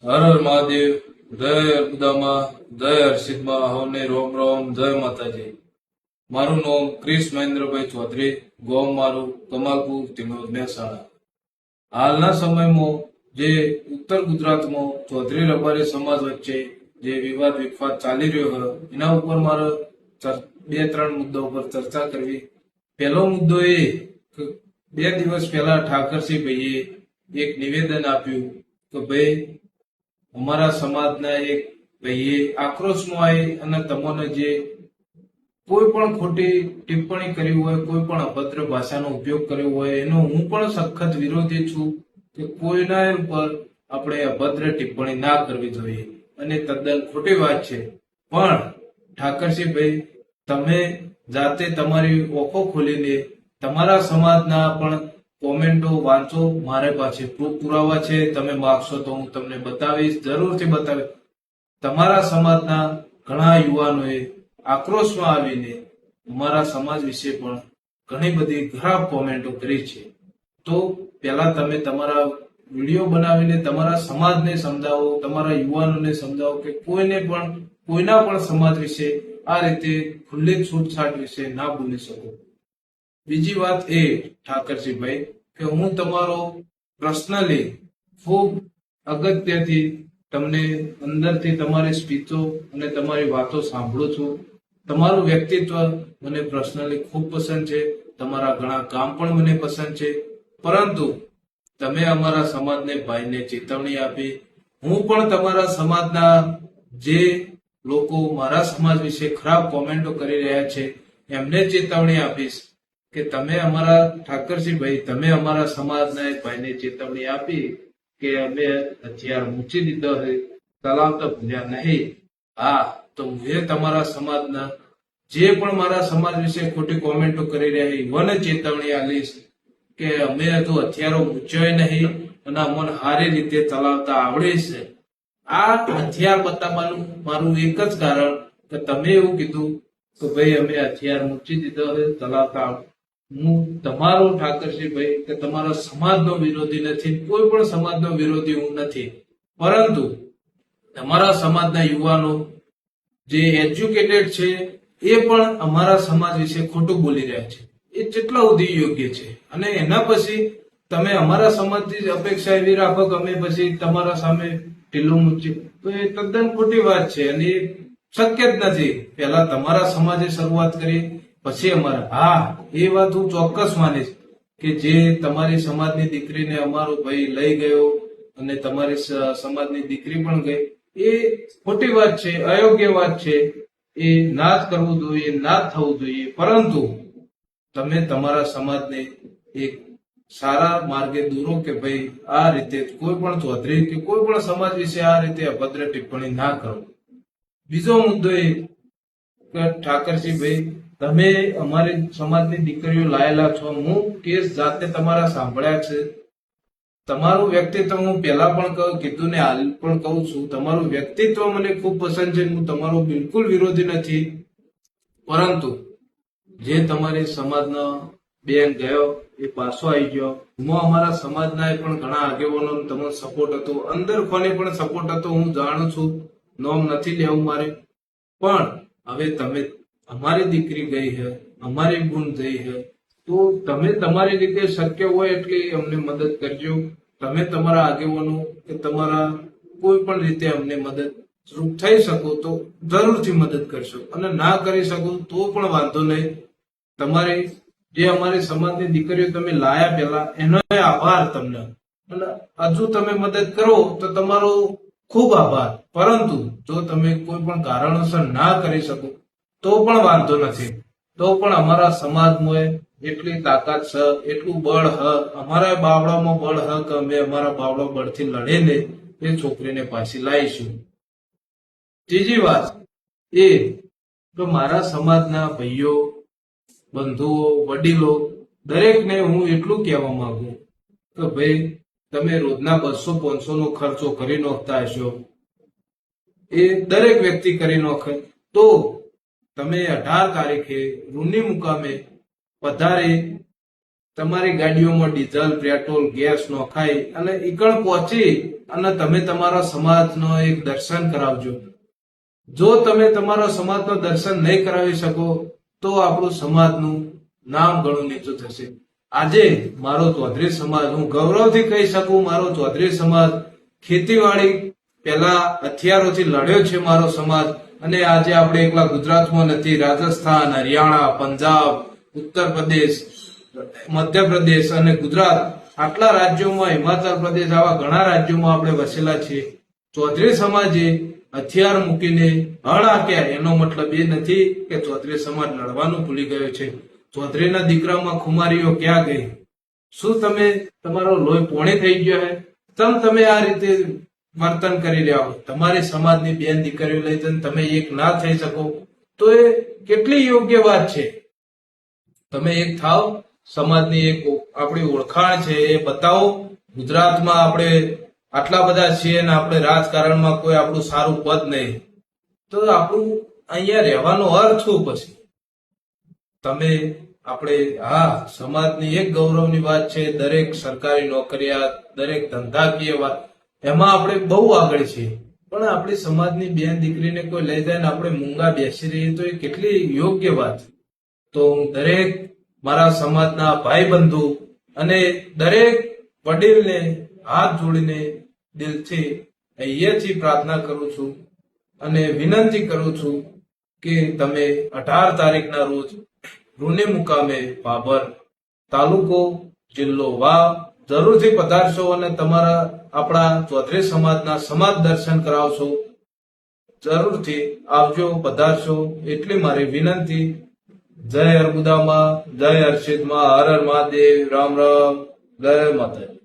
હર હર મહાદેવ, જય અર્બુદામાં, જય હર્ષિદમાં, હવને રોમ રોમ, જય માતાજી. મારું નામ ક્રિશ મહેન્દ્રભાઈ ચૌધરી, ગામ મારું કમાલપુર તિનોદ મહેસાણા. હાલના સમયમાં જે ઉત્તર ગુજરાતમાં ચૌધરી રબારી સમાજ વચ્ચે જે વિવાદ વિખવાદ ચાલી રહ્યો હોય એના ઉપર મારે બે ત્રણ મુદ્દા ઉપર ચર્ચા કરવી. પહેલો મુદ્દો એ કે 2 દિવસ પહેલા ઠાકરસિંહ ભાઈએ એક નિવેદન આપ્યું કે ભાઈ અમારા સમાજના એક ભાઈએ આક્રોશમાં આવી અને તમને જે કોઈ પણ ખોટી ટિપ્પણી કરી હોય, કોઈ પણ અભદ્ર ભાષાનો ઉપયોગ કર્યો હોય એનો હું પણ સખત વિરોધી છું કે કોઈના ઉપર આપણે અભદ્ર ટિપ્પણી ના કરવી જોઈએ અને તદ્દન ખોટી વાત છે. પણ ઠાકરસિંહભાઈ, તમે જાતે તમારી ઓખો ખોલીને તમારા સમાજના પણ કોમેન્ટો વાંચો. મારે પાસે પુરાવા છે, તમે માગશો તો હું તમને બતાવીશ, જરૂરથી બતાવીશ. તમારા સમાજના ઘણા યુવાનોએ આક્રોશમાં આવીને અમારા સમાજ વિશે પણ ઘણી બધી ખરાબ કોમેન્ટો કરી છે. તો પહેલા તમે તમારા વિડીયો બનાવીને તમારા સમાજને સમજાવો, તમારા યુવાનોને સમજાવો કે કોઈના પણ સમાજ વિશે આ રીતે ખુલ્લી છૂટછાટ વિશે ના બોલી શકો. બીજી વાત એ ઠાકરસિંહભાઈ કે હું તમારો પર્સનલી ખૂબ અગત્યથી તમને અંદરથી તમારી સ્પીચો અને તમારી વાતો સાંભળું છું. તમારું વ્યક્તિત્વ મને પર્સનલી ખૂબ પસંદ છે, તમારા ઘણા કામ પણ મને પસંદ છે. પરંતુ તમે અમારા સમાજને ભાઈને ચેતવણી આપી. હું પણ તમારા સમાજના જે લોકો મારા સમાજ વિશે ખરાબ કોમેન્ટો કરી રહ્યા છે એમને ચેતવણી આપીશ કે તમે અમારા ઠાકરસિંહભાઈ, તમે અમારા સમાજના એક ભાઈને ચેતવણી આપી કે અમે હથિયાર મૂકી દીધો છે, ચલાવતા ભૂલ્યા નહીં. હા, તો હું તમારા સમાજના જે પણ મારા સમાજ વિશે ખોટી કોમેન્ટો કરી રહ્યા એવાને ચેતવણી આપીશ કે અમે તો હથિયારો મૂક્યો નહીં અને અમને સારી રીતે ચલાવતા આવડે છે. આ હથિયાર બતાવવાનું મારું એક જ કારણ કે તમે એવું કીધું કે ભાઈ અમે હથિયાર મૂકી દીધો છે, ચલાવતા આવડે. હું તમારો ઠાકરસિંહભાઈ કે તમારા સમાજનો વિરોધી નથી, કોઈ પણ સમાજનો વિરોધી હું નથી. પરંતુ તમારા સમાજના યુવાનો જે એજ્યુકેટેડ છે એ પણ અમારા સમાજ વિશે ખોટું બોલી રહ્યા છે. એ કેટલા સુધી યોગ્ય છે? અને એના પછી તમે અમારા સમાજની અપેક્ષા એવી રાખો કે અમે પછી તમારા સામે ઢીલું મૂકીએ, તો એ તદ્દન ખોટી વાત છે અને એ શક્ય જ નથી. પહેલા તમારા સમાજે શરૂઆત કરી, પછી અમારા. હા, એ વાત હું ચોક્કસ માનીશ કે જે તમારી સમાજની દીકરીને અમારો ભાઈ લઈ ગયો અને તમારી સમાજની દીકરી પણ ગઈ, એ ખોટી વાત છે, અયોગ્ય વાત છે. એ ના જ કરવું જોઈએ, ના જ થવું જોઈએ. પરંતુ તમે તમારા સમાજને એક સારા માર્ગે દોરો કે ભાઈ આ રીતે કોઈ પણ ચૌધરી કે કોઈ પણ સમાજ વિશે આ રીતે અભદ્ર ટિપ્પણી ના કરો. બીજો મુદ્દો એ કે ઠાકરસિંહભાઈ, તમે અમારી સમાજની દીકરીઓ લાયેલા છો. હું કેસ જાતે તમારા સાંભળ્યા છે. તમારું વ્યક્તિત્વ હું પહેલા પણ કીધું ને હાલ પણ કહું છું, તમારું વ્યક્તિત્વ મને ખૂબ પસંદ છે. હું તમારો બિલકુલ વિરોધી નથી. પરંતુ જે તમારી સમાજના બેન ગયો એ પાછો આવી ગયો. એમાં અમારા સમાજના પણ ઘણા આગેવાનો તમને સપોર્ટ હતો, અંદર કોને પણ સપોર્ટ હતો હું જાણું છું, નોમ નથી લેવું મારે. પણ હવે તમે, અમારી દીકરી ગઈ છે, અમારી બૂન ગઈ છે, તો તમે તમારી રીતે શક્ય હોય એટલી અમને મદદ કરજો. તમે તમારા આગેવાનો કે તમારા કોઈ પણ રીતે અમને મદદ થઈ શકો તો જરૂરથી મદદ કરશો, અને ના કરી શકો તો પણ વાંધો નહીં. તમારી જે અમારી સમાજની દીકરીઓ તમે લાયા પહેલા એનો આભાર તમને, અને હજુ તમે મદદ કરો તો તમારો ખૂબ આભાર. પરંતુ જો તમે કોઈ પણ કારણોસર ના કરી શકો તો પણ વાંધો નથી. તો પણ અમારા સમાજમાં એટલી તાકાત છે, એટલું બળ હ, અમારા બાવળામાં બળ હ કે અમે અમારા બાવળા બળથી લડીને એ છોકરીને પાછી લાવીશું. ત્રીજી વાત એ કે મારા સમાજના ભાઈઓ, બંધુઓ, વડીલો દરેકને હું એટલું કહેવા માંગુ કે ભાઈ તમે રોજના 200-500 નો ખર્ચો કરી નાખતા હશો, એ દરેક વ્યક્તિ કરી નાખે, તો તમે 18 તારીખે રૂની મુકામે પધારી તમારી ગાડીઓમાં ડીઝલ પેટ્રોલ ગેસ નોખાઈ અને ઈકણ પહોંચી અને તમે તમારા સમાજનો એક દર્શન કરાવજો. જો તમે તમારા સમાજનો દર્શન નહીં કરાવી શકો તો આપણું સમાજનું નામ ઘણું નીચું થશે. આજે મારો ચૌધરી સમાજ, હું ગૌરવથી કહી શકું, મારો ચૌધરી સમાજ ખેતીવાડી પહેલા હથિયારોથી લડ્યો છે મારો સમાજ. અને આજે આપણે એકલા ગુજરાતમાં નથી, રાજસ્થાન, હરિયાણા, પંજાબ, ઉત્તર પ્રદેશ, મધ્યપ્રદેશ અને ગુજરાત, આટલા રાજ્યોમાં, હિમાચલ પ્રદેશ, આવા ઘણા રાજ્યોમાં આપણે વસેલા છીએ. ચૌધરી સમાજે હથિયાર મૂકીને હળ હાંક્યા. એનો મતલબ એ નથી કે ચૌધરી સમાજ લડવાનું ભૂલી ગયો છે. ચૌધરીના દીકરામાં ખુમારીઓ ક્યાં ગઈ? શું તમે તમારો લોહી પોણે થઈ ગયો હે? તમે આ રીતે વર્તન કરી રહ્યા હો. તમારી સમાજની બેન દીકરીઓ લઈ જઈને તમે એક ના થઈ શકો તો એ કેટલી યોગ્ય વાત છે. તમે એક થાવ, સમાજની એક આપણી ઓળખાણ છે એ બતાવો. ગુજરાતમાં આપણે આટલા બધા છીએ ને આપણે રાજકારણમાં કોઈ આપણું સારું પદ નહીં, તો આપણું અહીંયા રહેવાનો અર્થ શું પછી? તમે આપણે સમાજની એક ગૌરવની વાત છે, દરેક સરકારી નોકરિયાત, દરેક ધંધાકીય વાત, એમાં આપણે બહુ આગળ છીએ. પણ આપણી સમાજની બેન દીકરીને કોઈ લઈ જાય ને આપણે મૂંગા બેસી રહીએ તો એ કેટલી યોગ્ય વાત. તો હું દરેક મારા સમાજના ભાઈ બંધુ અને દરેક વડીલને હાથ જોડીને દિલથી અહીંયાથી પ્રાર્થના કરું છું અને વિનંતી કરું છું કે તમે 18 તારીખના રોજ રૂને મુકામે ભાભર, તાલુકો જિલ્લો વાવ જરૂરથી પધારશો અને તમારા આપણા ચૌધરી સમાજના સમાજ દર્શન કરાવશો. જરૂરથી આવજો, પધારશો, એટલી મારી વિનંતી. જય અર્બુદામાં, જય હર્ષિદમાં, હર હર મહાદેવ, રામ રામ, જય માતાજી.